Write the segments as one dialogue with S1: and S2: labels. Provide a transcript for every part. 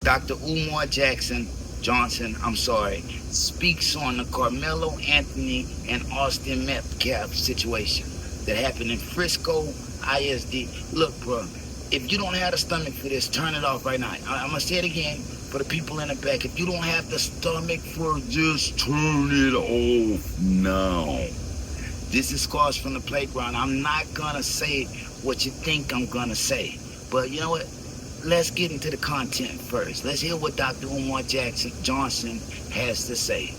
S1: Dr. Umar Johnson, speaks on the Carmelo Anthony and Austin Metcalf situation that happened in Frisco, ISD. Look, bro, if you don't have the stomach for this, turn it off right now. I'm going to say it again for the people in the back. If you don't have the stomach for this, turn it off now. This is Scars from the Playground. I'm not going to say what you think I'm going to say. But you know what? Let's get into the content first. Let's hear what Dr. Umar Johnson has to say.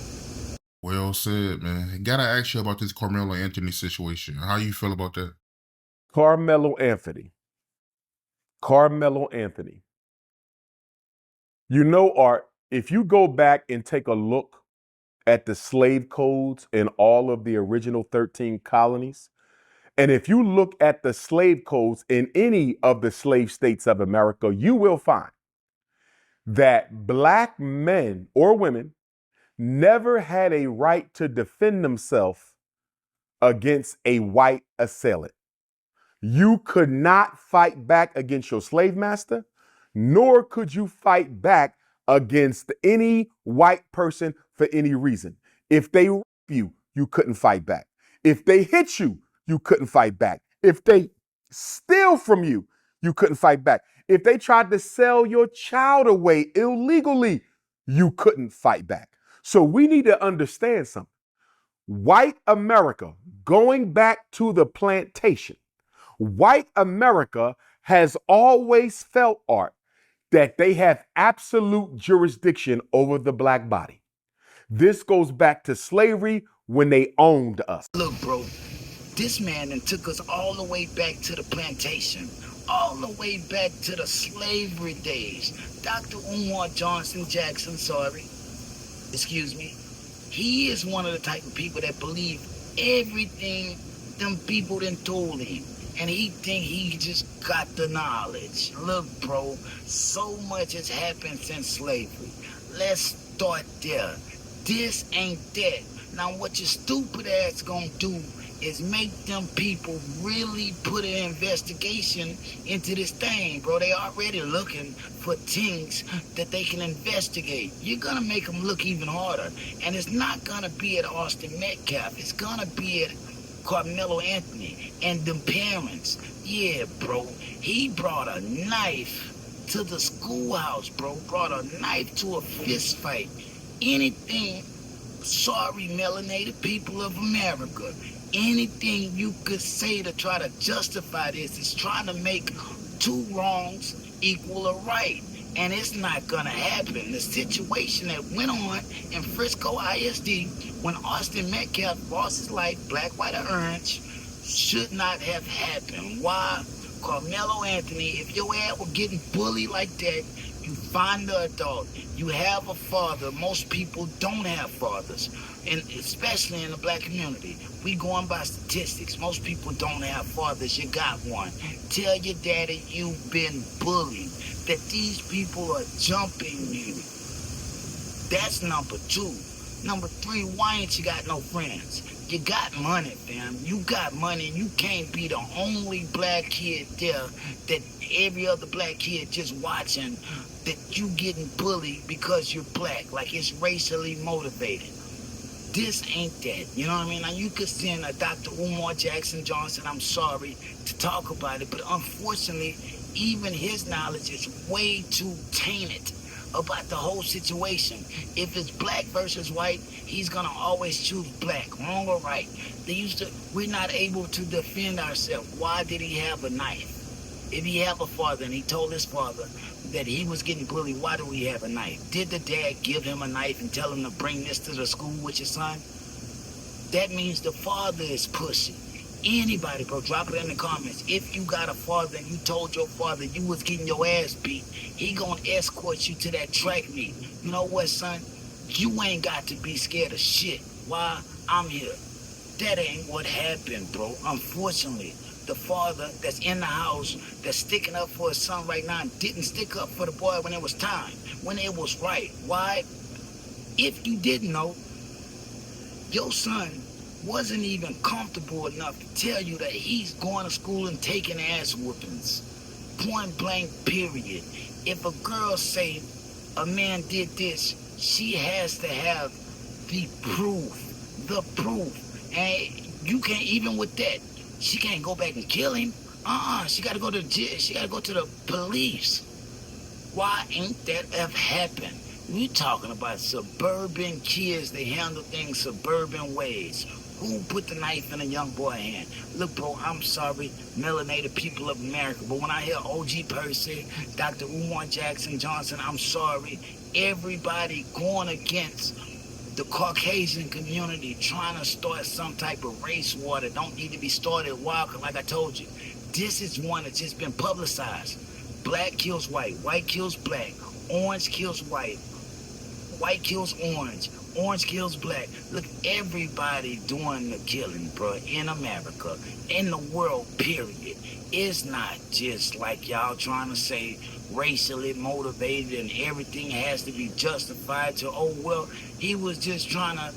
S2: Well said, man. Gotta ask you about this Carmelo Anthony situation. How you feel about that?
S3: Carmelo Anthony. Carmelo Anthony. You know, Art, if you go back and take a look at the slave codes in all of the original 13 colonies, and if you look at the slave codes in any of the slave states of America, you will find that black men or women never had a right to defend themselves against a white assailant. You could not fight back against your slave master, nor could you fight back against any white person for any reason. If they rape you, you couldn't fight back. If they hit you, you couldn't fight back. If they steal from you, you couldn't fight back. If they tried to sell your child away illegally, you couldn't fight back. So we need to understand something. White America, going back to the plantation, white America has always felt, Art, that they have absolute jurisdiction over the black body. This goes back to slavery when they owned us.
S1: Look, bro, this man then took us all the way back to the plantation, all the way back to the slavery days. Dr. Umar excuse me, he is one of the type of people that believe everything them people done told him. And he think he just got the knowledge. Look, bro, so much has happened since slavery. Let's start there. This ain't that. Now what your stupid ass gonna do is make them people really put an investigation into this thing, bro. They already looking for things that they can investigate. You're gonna make them look even harder. And it's not gonna be at Austin Metcalf. It's gonna be at Carmelo Anthony and them parents. Yeah, bro. He brought a knife to the schoolhouse, bro. Brought a knife to a fist fight. Anything, sorry, melanated people of America, anything you could say to try to justify this is trying to make two wrongs equal a right. And it's not gonna happen. The situation that went on in Frisco ISD when Austin Metcalf lost his life, black, white, or orange, should not have happened. Why? Carmelo Anthony, if your ass were getting bullied like that, you find the adult. You have a father. Most people don't have fathers, and especially in the black community. We going by statistics. Most people don't have fathers. You got one. Tell your daddy you've been bullied, that these people are jumping you. That's number two. Number three, why ain't you got no friends? You got money, fam. You got money, and you can't be the only black kid there that every other black kid just watching that you getting bullied because you're black. Like it's racially motivated. This ain't that. You know what I mean? Now you could send a Dr. Umar Johnson, I'm sorry, to talk about it, but unfortunately, even his knowledge is way too tainted about the whole situation. If it's black versus white, he's gonna always choose black, wrong or right. We're not able to defend ourselves. Why did he have a knife? If he have a father and he told his father that he was getting bullied, why do we have a knife? Did the dad give him a knife and tell him to bring this to the school with your son? That means the father is pushing. Anybody, bro, drop it in the comments. If you got a father and you told your father you was getting your ass beat, he gonna escort you to that track meet. You know what, son? You ain't got to be scared of shit. Why? I'm here. That ain't what happened, bro. Unfortunately, the father that's in the house that's sticking up for his son right now didn't stick up for the boy when it was time, when it was right. Why? If you didn't know, your son wasn't even comfortable enough to tell you that he's going to school and taking ass whoopings. Point blank, period. If a girl say a man did this, she has to have the proof. The proof. And you can't, even with that, she can't go back and kill him. She gotta go to jail. She gotta go to the police. Why ain't that ever happened? We talking about suburban kids. They handle things suburban ways. Who put the knife in a young boy's hand? Look, bro, I'm sorry, melanated people of America, but when I hear OG Percy, Dr. Umar Jackson Johnson, I'm sorry. Everybody going against the Caucasian community, trying to start some type of race war that don't need to be started. Why? Like I told you, this is one that's just been publicized. Black kills white kills black, orange kills white kills orange kills black. Look, everybody doing the killing, bro, in America, in the world, period. It's not just like y'all trying to say racially motivated and everything has to be justified to, oh, well, he was just trying to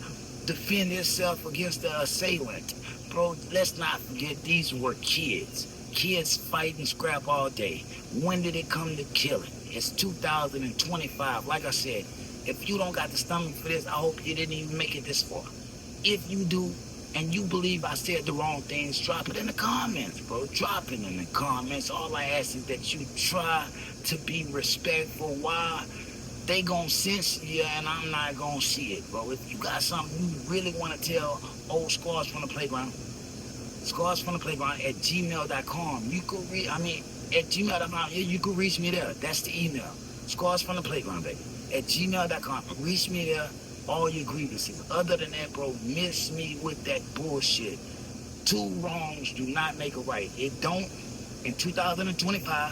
S1: defend himself against the assailant. Bro, let's not forget these were kids. Kids fight and scrap all day. When did it come to killing? It's 2025. Like I said, if you don't got the stomach for this, I hope you didn't even make it this far. If you do, and you believe I said the wrong things, drop it in the comments, bro. Drop it in the comments. All I ask is that you try to be respectful. Why? They gonna censor you and I'm not gonna see it, bro. If you got something you really want to tell old Scars from the Playground, Scars from the Playground at gmail.com. You could at gmail.com, you could reach me there. That's the email. Scars from the Playground, baby. At gmail.com. Reach me there, all your grievances. Other than that, bro, miss me with that bullshit. Two wrongs do not make a right. It don't in 2025,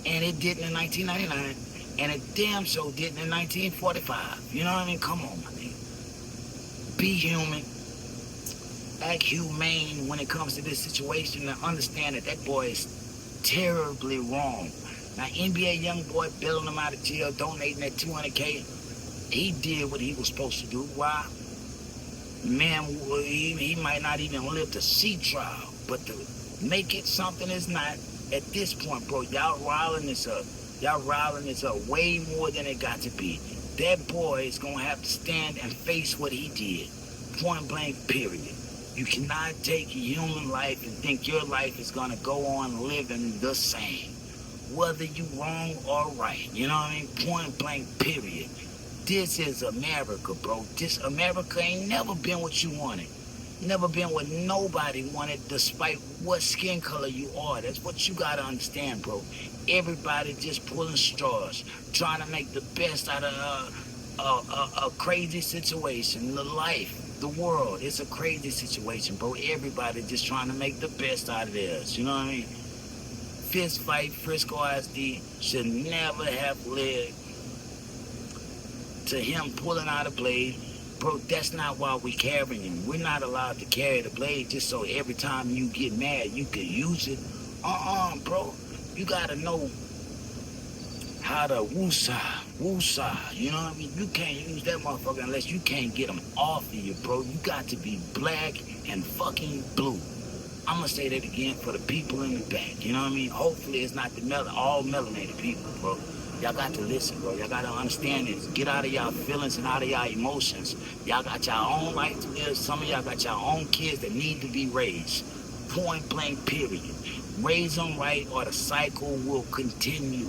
S1: and it didn't in 1999, and it damn sure didn't in 1945. You know what I mean? Come on, my nigga. Be human. Act humane when it comes to this situation and understand that that boy is terribly wrong. Now, NBA young boy bailing him out of jail, donating that 200K, he did what he was supposed to do. Why? Man, he might not even live to see trial, but to make it something is not. At this point, bro, y'all riling this up. Y'all riling this up way more than it got to be. That boy is going to have to stand and face what he did. Point blank, period. You cannot take human life and think your life is going to go on living the same. Whether you wrong or right. You know what I mean? Point blank, period. This is America, bro. This America ain't never been what you wanted. Never been what nobody wanted, despite what skin color you are. That's what you got to understand, bro. Everybody just pulling straws, trying to make the best out of a crazy situation. The life. The world, it's a crazy situation, bro. Everybody just trying to make the best out of theirs. You know what I mean? Fist fight, Frisco ISD should never have led to him pulling out a blade. Bro, that's not why we carrying him. We're not allowed to carry the blade just so every time you get mad, you can use it. Bro. You gotta know how to woosah, you know what I mean? You can't use that motherfucker unless you can't get him off of you, bro. You got to be black and fucking blue. I'm gonna say that again for the people in the back, you know what I mean? Hopefully it's not all melanated people, bro. Y'all got to listen, bro. Y'all got to understand this. Get out of y'all feelings and out of y'all emotions. Y'all got y'all own life to live. Some of y'all got y'all own kids that need to be raised. Point blank, period. Raise them right or the cycle will continue.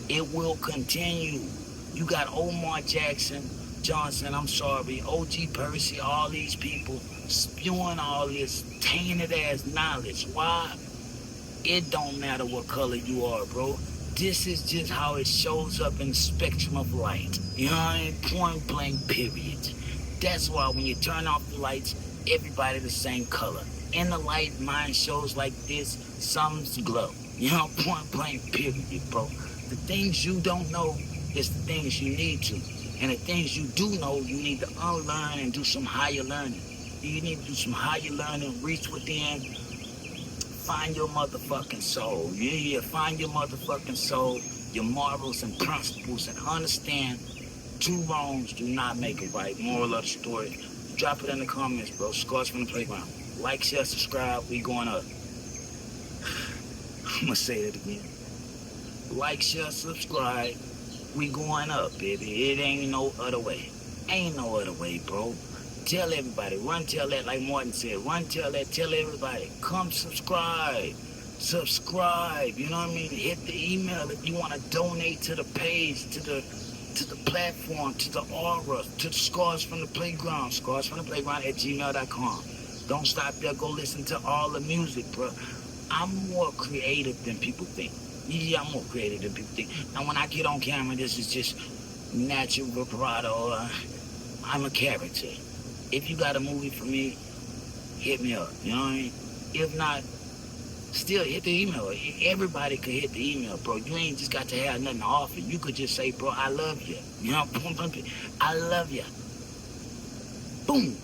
S1: It will continue. You got Omar Jackson, Johnson, I'm sorry, OG Percy, all these people spewing all this tainted ass knowledge. Why? It don't matter what color you are, bro. This is just how it shows up in the spectrum of light. You know what I mean? Point blank, period. That's why when you turn off the lights, everybody the same color. In the light, mine shows like this, some's glow. You know, point blank, period, bro. The things you don't know is the things you need to. And the things you do know, you need to unlearn and do some higher learning. You need to do some higher learning, reach within, find your motherfucking soul. Yeah, find your motherfucking soul, your morals and principles, and understand two wrongs do not make a right. Moral of the story. Drop it in the comments, bro. Scars from the Playground. Like, share, subscribe. We going up. I'm gonna say it again. Like, share, subscribe. We going up, baby. It ain't no other way. Ain't no other way, bro. Tell everybody. Run tell that, like Martin said. Run tell that. Tell everybody. Come subscribe. Subscribe. You know what I mean? Hit the email if you want to donate to the page, to the platform, to the aura, to the Scars from the Playground. Scars from the Playground at gmail.com. Don't stop there. Go listen to all the music, bro. I'm more creative than people think. Yeah, I'm more creative than people think. Now, when I get on camera, this is just natural vibrato. I'm a character. If you got a movie for me, hit me up. You know what I mean? If not, still hit the email. Everybody could hit the email, bro. You ain't just got to have nothing to offer. You could just say, bro, I love you. You know, I love you. Boom.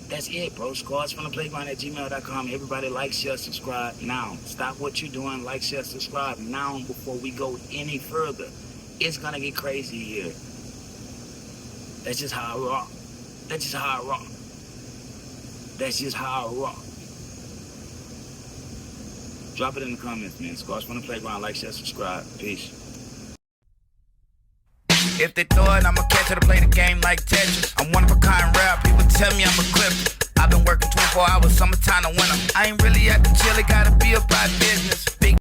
S1: That's it, bro. Scars from the Playground at gmail.com. Everybody like, share, subscribe now. Stop what you're doing. Like, share, subscribe now before we go any further. It's gonna get crazy here. That's just how I rock. That's just how I rock. That's just how I rock. Drop it in the comments, man. Scars from the Playground. Like, share, subscribe. Peace. If they throw it, I'ma catch it to play the game like Tetris. I'm one of a kind rap, people tell me I'm a clipper. I've been working 24 hours, summertime to winter. I ain't really at the chill, it gotta be about business.